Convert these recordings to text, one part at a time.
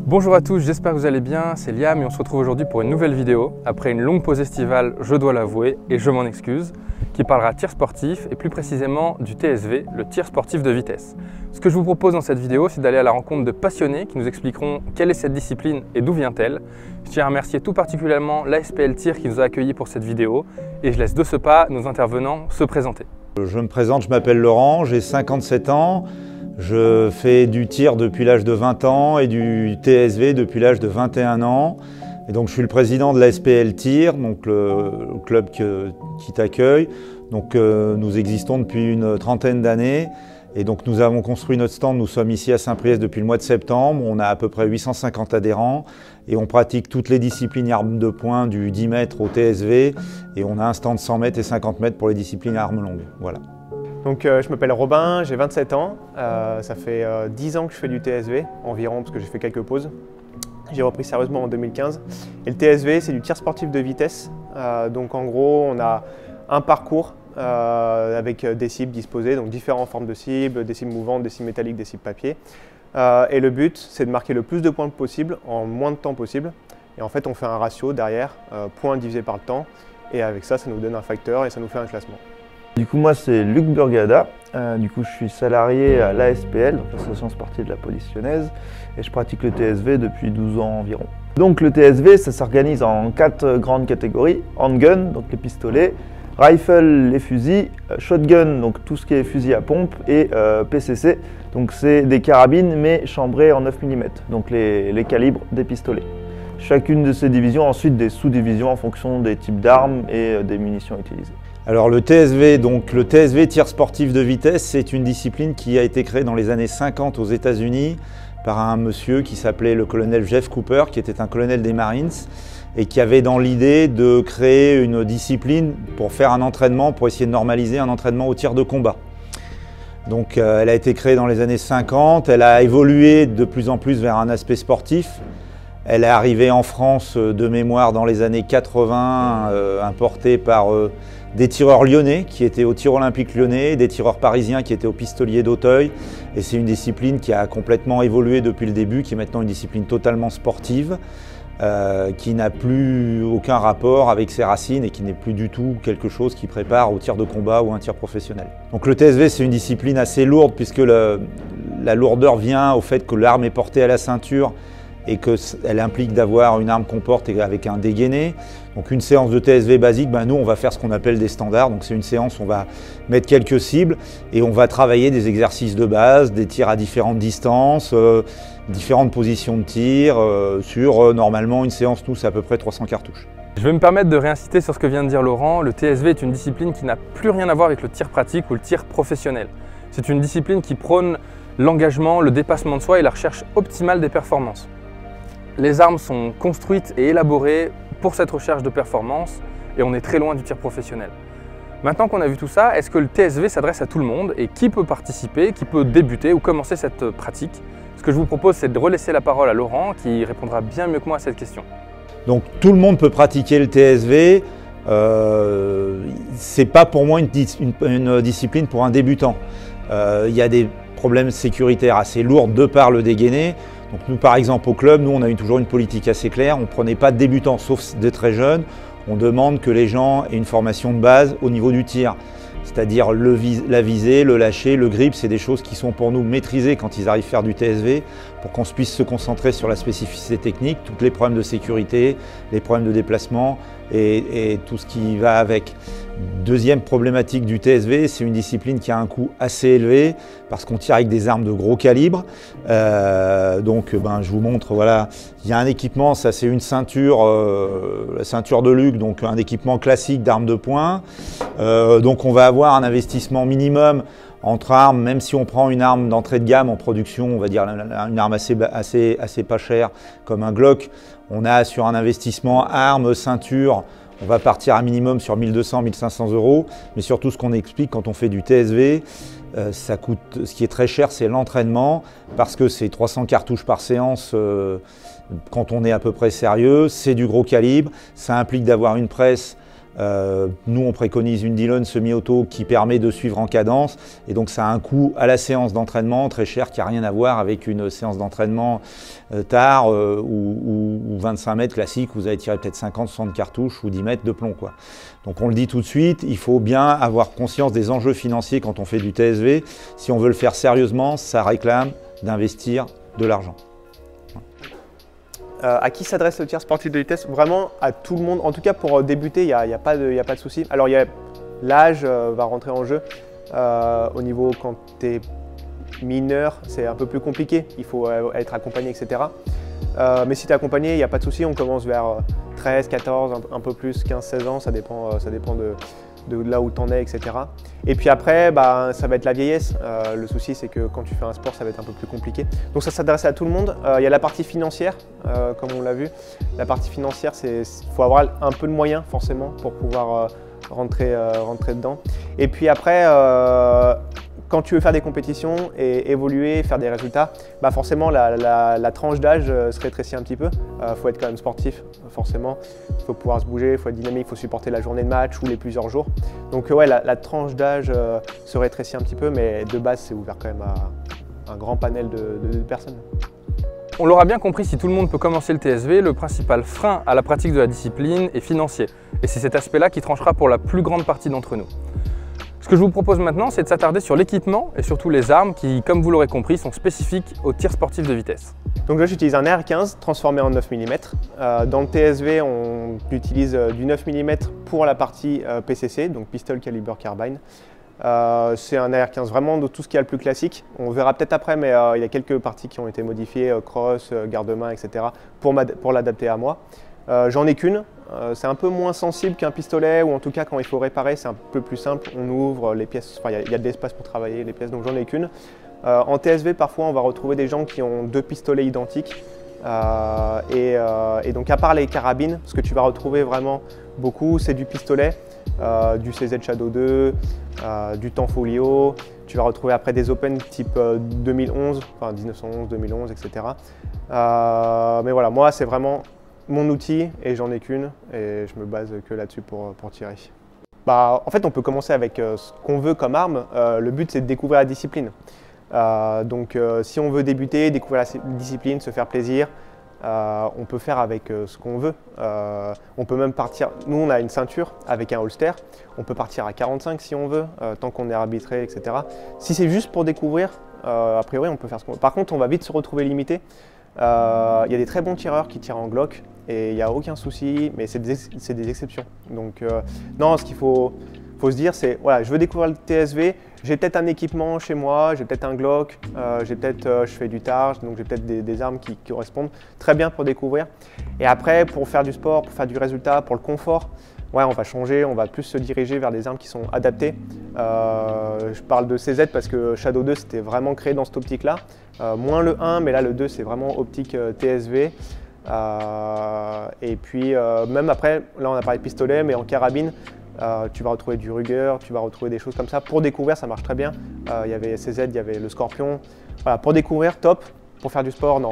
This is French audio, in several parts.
Bonjour à tous, j'espère que vous allez bien, c'est Liam et on se retrouve aujourd'hui pour une nouvelle vidéo. Après une longue pause estivale, je dois l'avouer, et je m'en excuse, qui parlera tir sportif et plus précisément du TSV, le tir sportif de vitesse. Ce que je vous propose dans cette vidéo, c'est d'aller à la rencontre de passionnés qui nous expliqueront quelle est cette discipline et d'où vient-elle. Je tiens à remercier tout particulièrement l'ASPL Tir qui nous a accueillis pour cette vidéo et je laisse de ce pas nos intervenants se présenter. Je me présente, je m'appelle Laurent, j'ai 57 ans. Je fais du tir depuis l'âge de 20 ans et du TSV depuis l'âge de 21 ans. Et donc je suis le président de l'ASPL Tir, donc le club qui t'accueille. Donc nous existons depuis une trentaine d'années. Et donc nous avons construit notre stand, nous sommes ici à Saint-Priest depuis le mois de septembre. On a à peu près 850 adhérents et on pratique toutes les disciplines armes de poing du 10 mètres au TSV. Et on a un stand 100 mètres et 50 mètres pour les disciplines à armes longues. Voilà. Donc je m'appelle Robin, j'ai 27 ans, ça fait 10 ans que je fais du TSV environ parce que j'ai fait quelques pauses. J'ai repris sérieusement en 2015 et le TSV c'est du tir sportif de vitesse, donc en gros on a un parcours avec des cibles disposées, donc différentes formes de cibles, des cibles mouvantes, des cibles métalliques, des cibles papier. Et le but c'est de marquer le plus de points possible en moins de temps possible et en fait on fait un ratio derrière, points divisé par le temps et avec ça, ça nous donne un facteur et ça nous fait un classement. Du coup, moi, c'est Luc Burgada. Du coup, je suis salarié à l'ASPL, l'Association sportive de la police lyonnaise, et je pratique le TSV depuis 12 ans environ. Donc, le TSV, ça s'organise en 4 grandes catégories. Handgun, donc les pistolets, rifle, les fusils, shotgun, donc tout ce qui est fusil à pompe, et PCC, donc c'est des carabines mais chambrées en 9 mm, donc les calibres des pistolets. Chacune de ces divisions a ensuite des sous-divisions en fonction des types d'armes et des munitions utilisées. Alors le TSV, donc le TSV tir sportif de vitesse, c'est une discipline qui a été créée dans les années 50 aux États-Unis par un monsieur qui s'appelait le colonel Jeff Cooper, qui était un colonel des Marines et qui avait dans l'idée de créer une discipline pour faire un entraînement, pour essayer de normaliser un entraînement au tir de combat. Donc elle a été créée dans les années 50, elle a évolué de plus en plus vers un aspect sportif. Elle est arrivée en France de mémoire dans les années 80, importée par des tireurs lyonnais qui étaient au tir olympique lyonnais, des tireurs parisiens qui étaient au pistolier d'Auteuil. Et c'est une discipline qui a complètement évolué depuis le début, qui est maintenant une discipline totalement sportive, qui n'a plus aucun rapport avec ses racines et qui n'est plus du tout quelque chose qui prépare au tir de combat ou un tir professionnel. Donc le TSV, c'est une discipline assez lourde puisque la lourdeur vient au fait que l'arme est portée à la ceinture et qu'elle implique d'avoir une arme qu'on porte avec un dégainé. Donc une séance de TSV basique, nous on va faire ce qu'on appelle des standards. Donc c'est une séance où on va mettre quelques cibles et on va travailler des exercices de base, des tirs à différentes distances, différentes positions de tir, sur normalement une séance, nous c'est à peu près 300 cartouches. Je vais me permettre de réinciter sur ce que vient de dire Laurent. Le TSV est une discipline qui n'a plus rien à voir avec le tir pratique ou le tir professionnel. C'est une discipline qui prône l'engagement, le dépassement de soi et la recherche optimale des performances. Les armes sont construites et élaborées pour cette recherche de performance et on est très loin du tir professionnel. Maintenant qu'on a vu tout ça, est-ce que le TSV s'adresse à tout le monde et qui peut participer, qui peut débuter ou commencer cette pratique? Ce que je vous propose, c'est de relaisser la parole à Laurent qui répondra bien mieux que moi à cette question. Donc tout le monde peut pratiquer le TSV. C'est pas pour moi une discipline pour un débutant. Il y a des problèmes sécuritaires assez lourds de par le dégainé. Donc nous par exemple au club, nous on a toujours une politique assez claire, on ne prenait pas de débutants sauf des très jeunes, on demande que les gens aient une formation de base au niveau du tir. C'est-à-dire la visée, le lâcher, le grip, c'est des choses qui sont pour nous maîtrisées quand ils arrivent à faire du TSV pour qu'on puisse se concentrer sur la spécificité technique, tous les problèmes de sécurité, les problèmes de déplacement et tout ce qui va avec. Deuxième problématique du TSV, c'est une discipline qui a un coût assez élevé parce qu'on tire avec des armes de gros calibre. Donc je vous montre, voilà, il y a un équipement, ça c'est une ceinture, la ceinture de Luc, donc un équipement classique d'armes de poing. Donc on va avoir un investissement minimum entre armes, même si on prend une arme d'entrée de gamme en production, on va dire une arme assez pas chère comme un Glock, on a sur un investissement arme, ceinture, on va partir à minimum sur 1200-1500 €, mais surtout ce qu'on explique quand on fait du TSV, ça coûte, ce qui est très cher, c'est l'entraînement, parce que c'est 300 cartouches par séance quand on est à peu près sérieux, c'est du gros calibre, ça implique d'avoir une presse Nous, on préconise une Dillon semi-auto qui permet de suivre en cadence. Et donc, ça a un coût à la séance d'entraînement très cher qui n'a rien à voir avec une séance d'entraînement tard ou 25 mètres classique. Vous allez tirer peut-être 50, 60 cartouches ou 10 mètres de plomb, quoi. Donc, on le dit tout de suite, il faut bien avoir conscience des enjeux financiers quand on fait du TSV. Si on veut le faire sérieusement, ça réclame d'investir de l'argent. À qui s'adresse le tir sportif de vitesse? Vraiment à tout le monde. En tout cas, pour débuter, il n'y a pas de souci. Alors, l'âge va rentrer en jeu. Au niveau quand tu es mineur, c'est un peu plus compliqué. Il faut être accompagné, etc. Mais si tu es accompagné, il n'y a pas de souci. On commence vers 13, 14, un peu plus, 15, 16 ans. Ça dépend de là où tu en es, etc. Et puis après, ça va être la vieillesse. Le souci, c'est que quand tu fais un sport, ça va être un peu plus compliqué. Donc ça s'adresse à tout le monde. Il y a la partie financière, comme on l'a vu. La partie financière, il faut avoir un peu de moyens, forcément, pour pouvoir rentrer dedans. Et puis après, quand tu veux faire des compétitions et évoluer, faire des résultats, forcément la tranche d'âge se rétrécit un petit peu. Il faut être quand même sportif, forcément. Il faut pouvoir se bouger, il faut être dynamique, il faut supporter la journée de match ou les plusieurs jours. Donc ouais, la tranche d'âge se rétrécit un petit peu, mais de base, c'est ouvert quand même à un grand panel de personnes. On l'aura bien compris, si tout le monde peut commencer le TSV, le principal frein à la pratique de la discipline est financier. Et c'est cet aspect-là qui tranchera pour la plus grande partie d'entre nous. Ce que je vous propose maintenant, c'est de s'attarder sur l'équipement et surtout les armes qui, comme vous l'aurez compris, sont spécifiques au tir sportif de vitesse. Donc là, j'utilise un AR-15 transformé en 9 mm. Dans le TSV, on utilise du 9 mm pour la partie PCC, donc Pistol Caliber Carbine. C'est un AR-15 vraiment de tout ce qu'il y a le plus classique. On verra peut-être après, mais il y a quelques parties qui ont été modifiées, cross, garde-main, etc. pour l'adapter à moi. J'en ai qu'une. C'est un peu moins sensible qu'un pistolet, ou en tout cas quand il faut réparer, c'est un peu plus simple. On ouvre les pièces, il y a de l'espace pour travailler les pièces, donc j'en ai qu'une. En TSV, parfois, on va retrouver des gens qui ont deux pistolets identiques. Et donc, à part les carabines, ce que tu vas retrouver vraiment beaucoup, c'est du pistolet, du CZ Shadow 2, du Tanfoglio. Tu vas retrouver après des Open type 2011, enfin 1911, 2011, etc. Mais voilà, moi, c'est vraiment mon outil et j'en ai qu'une et je me base que là-dessus pour tirer. En fait, on peut commencer avec ce qu'on veut comme arme. Le but, c'est de découvrir la discipline. Donc, si on veut débuter, découvrir la discipline, se faire plaisir, on peut faire avec ce qu'on veut. On peut même partir, nous on a une ceinture avec un holster, on peut partir à 45 si on veut, tant qu'on est arbitré, etc. Si c'est juste pour découvrir, a priori on peut faire ce qu'on veut. Par contre, on va vite se retrouver limité. Il y a des très bons tireurs qui tirent en Glock et il n'y a aucun souci, mais c'est des exceptions. Donc non, ce qu'il faut se dire, c'est voilà, je veux découvrir le TSV, j'ai peut-être un équipement chez moi, j'ai peut-être un Glock, je fais du targe, donc j'ai peut-être des armes qui correspondent très bien pour découvrir. Et après, pour faire du sport, pour faire du résultat, pour le confort, ouais, on va changer, on va plus se diriger vers des armes qui sont adaptées. Je parle de CZ parce que Shadow 2 c'était vraiment créé dans cette optique-là. Moins le 1, mais là le 2 c'est vraiment optique TSV. Et puis même après, là on a parlé de pistolet, mais en carabine, tu vas retrouver du Ruger, tu vas retrouver des choses comme ça. Pour découvrir, ça marche très bien. Il y avait CZ, il y avait le Scorpion. Voilà, pour découvrir, top. Pour faire du sport, non,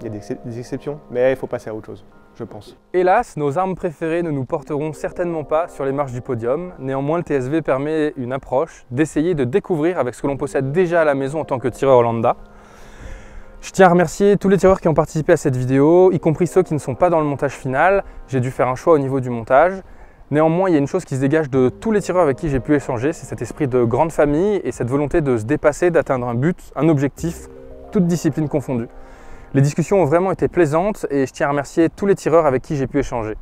il y a des exceptions, mais il faut passer à autre chose, je pense. Hélas, nos armes préférées ne nous porteront certainement pas sur les marches du podium. Néanmoins, le TSV permet une approche d'essayer de découvrir avec ce que l'on possède déjà à la maison en tant que tireur lambda. Je tiens à remercier tous les tireurs qui ont participé à cette vidéo, y compris ceux qui ne sont pas dans le montage final. J'ai dû faire un choix au niveau du montage. Néanmoins, il y a une chose qui se dégage de tous les tireurs avec qui j'ai pu échanger, c'est cet esprit de grande famille et cette volonté de se dépasser, d'atteindre un but, un objectif, toutes disciplines confondues. Les discussions ont vraiment été plaisantes et je tiens à remercier tous les tireurs avec qui j'ai pu échanger.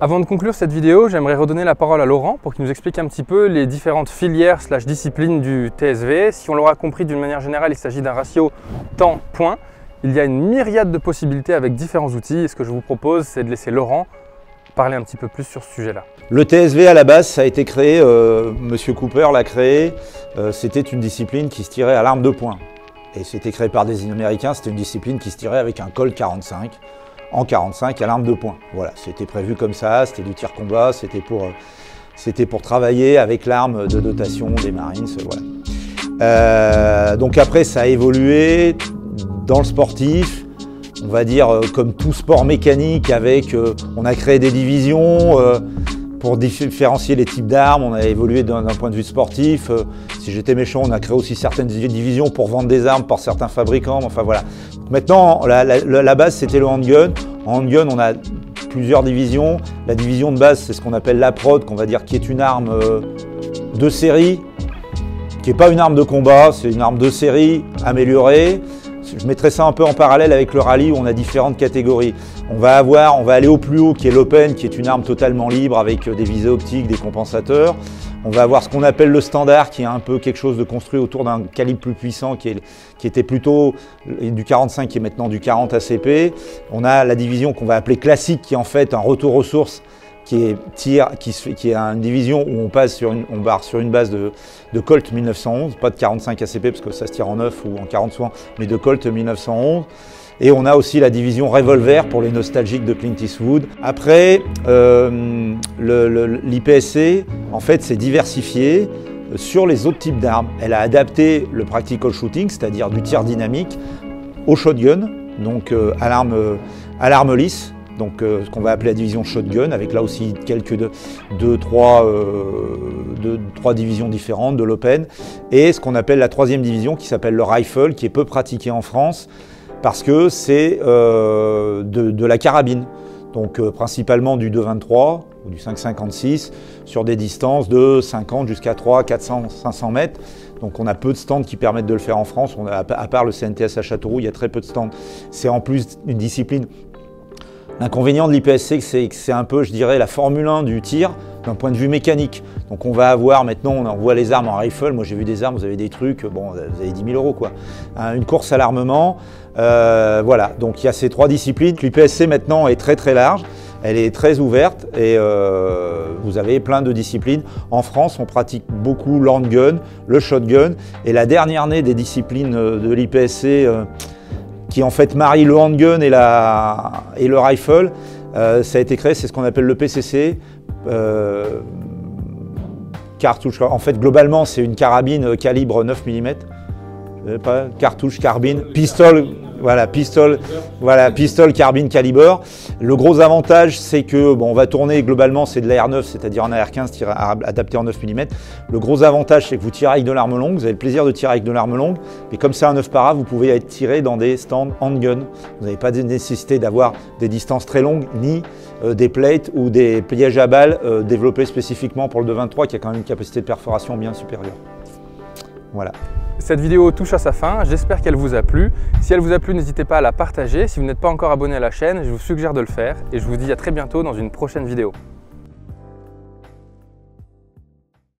Avant de conclure cette vidéo, j'aimerais redonner la parole à Laurent pour qu'il nous explique un petit peu les différentes filières / disciplines du TSV. Si on l'aura compris, d'une manière générale, il s'agit d'un ratio temps-point. Il y a une myriade de possibilités avec différents outils et ce que je vous propose, c'est de laisser Laurent parler un petit peu plus sur ce sujet-là. Le TSV à la base, ça a été créé, Monsieur Cooper l'a créé, c'était une discipline qui se tirait à l'arme de poing. Et c'était créé par des Américains, c'était une discipline qui se tirait avec un Colt 45, en 45 à l'arme de poing. Voilà, c'était prévu comme ça, c'était du tir combat, c'était pour travailler avec l'arme de dotation des Marines, voilà. Donc après, ça a évolué dans le sportif, on va dire, comme tout sport mécanique, on a créé des divisions pour différencier les types d'armes, on a évolué d'un point de vue sportif. Si j'étais méchant, on a créé aussi certaines divisions pour vendre des armes par certains fabricants. Enfin voilà. Maintenant, la base, c'était le handgun. En handgun, on a plusieurs divisions. La division de base, c'est ce qu'on appelle la prod, qu'on va dire qui est une arme de série, qui n'est pas une arme de combat, c'est une arme de série améliorée. Je mettrais ça un peu en parallèle avec le rallye où on a différentes catégories. On va aller au plus haut qui est l'open, qui est une arme totalement libre avec des visées optiques, des compensateurs. On va avoir ce qu'on appelle le standard qui est un peu quelque chose de construit autour d'un calibre plus puissant qui était plutôt du 45 qui est maintenant du 40 ACP. On a la division qu'on va appeler classique qui est en fait un retour aux sources qui est une division où on barre sur une base de Colt 1911, pas de 45 ACP parce que ça se tire en 9 ou en 40 soins, mais de Colt 1911. Et on a aussi la division revolver pour les nostalgiques de Clint Eastwood. Après, l'IPSC, en fait, s'est diversifié sur les autres types d'armes. Elle a adapté le practical shooting, c'est-à-dire du tir dynamique, au shotgun, donc à l'arme lisse. Donc ce qu'on va appeler la division shotgun, avec là aussi trois divisions différentes de l'open, et ce qu'on appelle la troisième division qui s'appelle le rifle, qui est peu pratiqué en France parce que c'est de la carabine, donc principalement du 2,23 ou du 5,56 sur des distances de 50 jusqu'à 300, 400, 500 mètres. Donc on a peu de stands qui permettent de le faire en France, à part le CNTS à Châteauroux, il y a très peu de stands. C'est en plus une discipline. L'inconvénient de l'IPSC, c'est que c'est un peu, je dirais, la Formule 1 du tir d'un point de vue mécanique. Donc on va avoir maintenant, on voit les armes en rifle. Moi j'ai vu des armes, vous avez des trucs, bon, vous avez 10 000 € quoi. Une course à l'armement, voilà. Donc il y a ces trois disciplines. L'IPSC maintenant est très très large, elle est très ouverte et vous avez plein de disciplines. En France, on pratique beaucoup l'handgun, le shotgun et la dernière née des disciplines de l'IPSC qui en fait marie le handgun et le rifle, ça a été créé, c'est ce qu'on appelle le PCC, cartouche. En fait, globalement, c'est une carabine calibre 9 mm, cartouche, carbine, pistole. Voilà, pistole, carbine, calibre. Le gros avantage, c'est que, bon, on va tourner globalement, c'est de l'AR9, c'est-à-dire en AR15 adapté en 9 mm. Le gros avantage, c'est que vous tirez avec de l'arme longue, vous avez le plaisir de tirer avec de l'arme longue, et comme c'est un 9 para, vous pouvez être tiré dans des stands handgun. Vous n'avez pas de nécessité d'avoir des distances très longues, ni des plates ou des pièges à balles développés spécifiquement pour le 2,23 qui a quand même une capacité de perforation bien supérieure. Voilà. Cette vidéo touche à sa fin, j'espère qu'elle vous a plu. Si elle vous a plu, n'hésitez pas à la partager. Si vous n'êtes pas encore abonné à la chaîne, je vous suggère de le faire et je vous dis à très bientôt dans une prochaine vidéo.